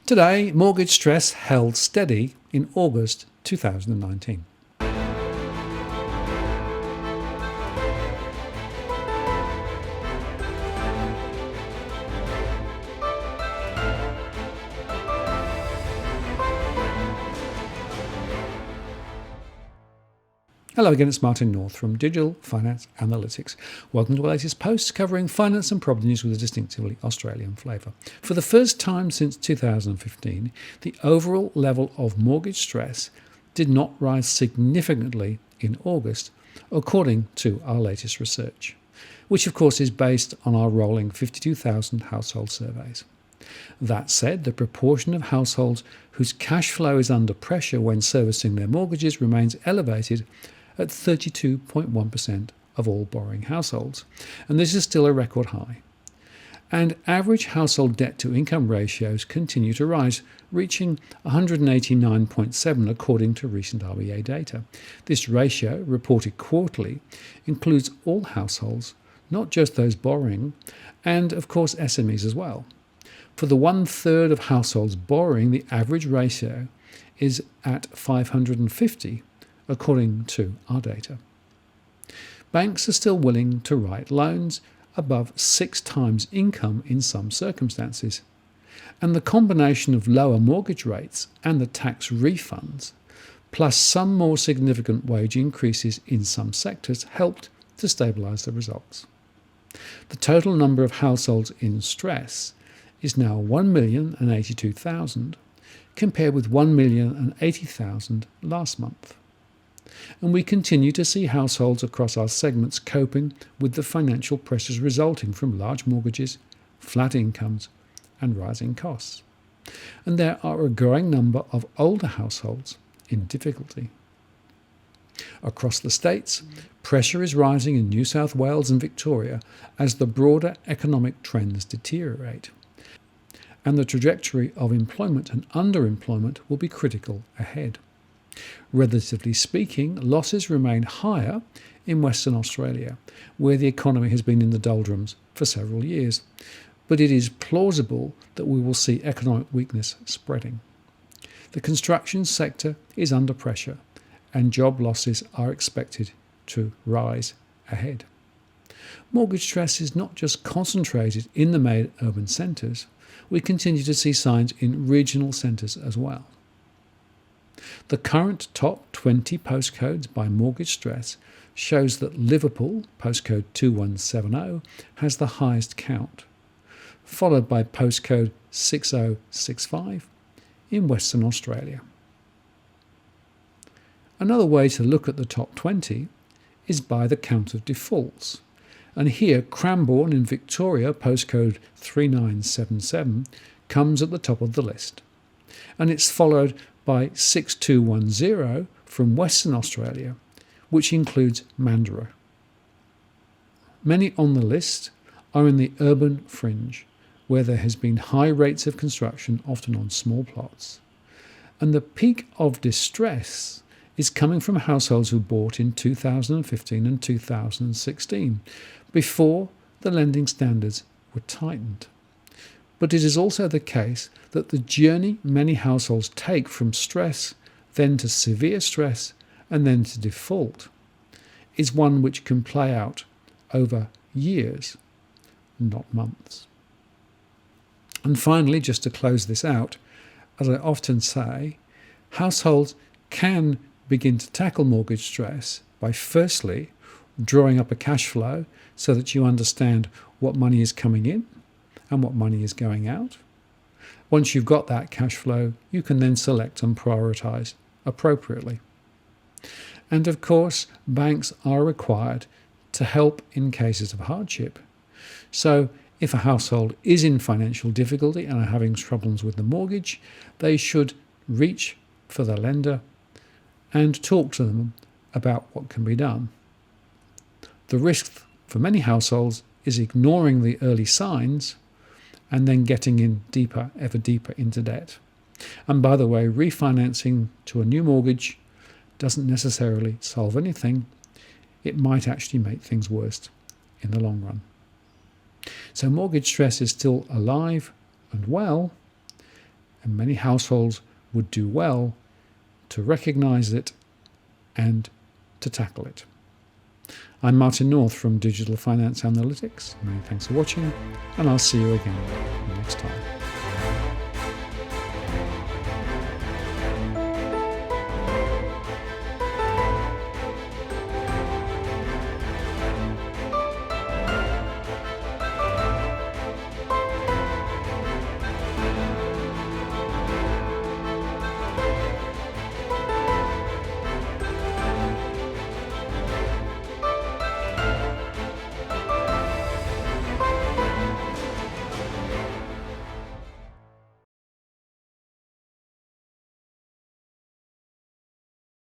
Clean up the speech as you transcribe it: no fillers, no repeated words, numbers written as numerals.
Today, mortgage stress held steady in August 2019. Hello again, it's Martin North from Digital Finance Analytics. Welcome to our latest post covering finance and property news with a distinctively Australian flavour. For the first time since 2015, the overall level of mortgage stress did not rise significantly in August, according to our latest research, which of course is based on our rolling 52,000 household surveys. That said, the proportion of households whose cash flow is under pressure when servicing their mortgages remains elevated at 32.1% of all borrowing households, and this is still a record high. And average household debt-to-income ratios continue to rise, reaching 189.7 according to recent RBA data. This ratio, reported quarterly, includes all households, not just those borrowing, and of course SMEs as well. For the 1/3 of households borrowing, the average ratio is at 550, according to our data. Banks are still willing to write loans above 6 times income in some circumstances, and the combination of lower mortgage rates and the tax refunds, plus some more significant wage increases in some sectors, helped to stabilise the results. The total number of households in stress is now 1,082,000, compared with 1,080,000 last month. And we continue to see households across our segments coping with the financial pressures resulting from large mortgages, flat incomes, and rising costs. And there are a growing number of older households in difficulty. Across the states, pressure is rising in New South Wales and Victoria as the broader economic trends deteriorate. And the trajectory of employment and underemployment will be critical ahead. Relatively speaking, losses remain higher in Western Australia, where the economy has been in the doldrums for several years, but it is plausible that we will see economic weakness spreading. The construction sector is under pressure, and job losses are expected to rise ahead. Mortgage stress is not just concentrated in the main urban centres. We continue to see signs in regional centres as well. The current top 20 postcodes by mortgage stress shows that Liverpool, postcode 2170, has the highest count, followed by postcode 6065 in Western Australia. Another way to look at the top 20 is by the count of defaults, and here Cranbourne in Victoria, postcode 3977, comes at the top of the list, and it's followed by 6210 from Western Australia, which includes Mandurah. Many on the list are in the urban fringe, where there has been high rates of construction, often on small plots. And the peak of distress is coming from households who bought in 2015 and 2016, before the lending standards were tightened. But it is also the case that the journey many households take from stress, then to severe stress, and then to default, is one which can play out over years, not months. And finally, just to close this out, as I often say, households can begin to tackle mortgage stress by firstly drawing up a cash flow so that you understand what money is coming in and what money is going out. Once you've got that cash flow, you can then select and prioritise appropriately. And of course, banks are required to help in cases of hardship. So if a household is in financial difficulty and are having problems with the mortgage, they should reach for the lender and talk to them about what can be done. The risk for many households is ignoring the early signs and then getting in deeper, ever deeper into debt. And by the way, refinancing to a new mortgage doesn't necessarily solve anything. It might actually make things worse in the long run. So mortgage stress is still alive and well, And many households would do well to recognise it and to tackle it. I'm Martin North from Digital Finance Analytics. Many thanks for watching, and I'll see you again next time.